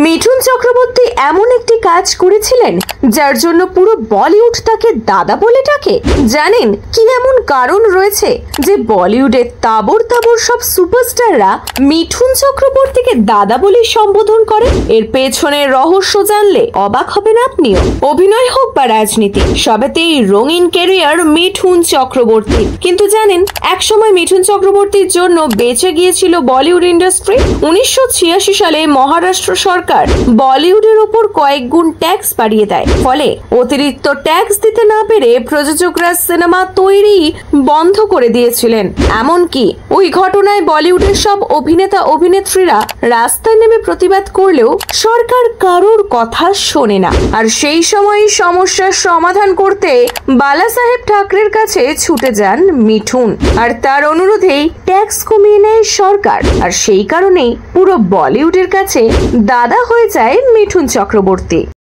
মিঠুন চক্রবর্তী এমন একটি কাজ করেছিলেন যার জন্য পুরো বলিউড তাকে দাদা বলে ডাকে। জানেন কি এমন কারণ রয়েছে যে বলিউডের তাবড় তাবড় সব সুপারস্টাররা মিঠুন চক্রবর্তীকে দাদা বলে সম্বোধন করে? এর পেছনের রহস্য জানলে অবাক হবেন আপনিও। অভিনয় হোক বা রাজনীতি, সবেতেই রঙিন ক্যারিয়ার মিঠুন চক্রবর্তী। কিন্তু জানেন, একসময় মিঠুন চক্রবর্তীর জন্য বেঁচে গিয়েছিল বলিউড ইন্ডাস্ট্রি। 1986 সালে মহারাষ্ট্র সরকার বলিউডের উপর কয়েক গুণ ট্যাক্স বাড়িয়ে দেয়। ফলে অতিরিক্ত ট্যাক্স দিতে না পেরে প্রযোজকরা সিনেমা তৈরি বন্ধ করে দিয়েছিলেন। এমনকি ওই ঘটনায় বলিউডের সব অভিনেতা অভিনেত্রীরা রাস্তায় নেমে প্রতিবাদ করলেও সরকার কারোর কথা শোনে না। আর সেই সময় সমস্যার সমাধান করতে বালা সাহেব ঠাকরের কাছে ছুটে যান মিঠুন, আর তার অনুরোধেই ট্যাক্স কমিয়ে নেয় সরকার। আর সেই কারণেই পুরো বলিউডের কাছে দাদা হয়ে যায় মিঠুন চক্রবর্তী।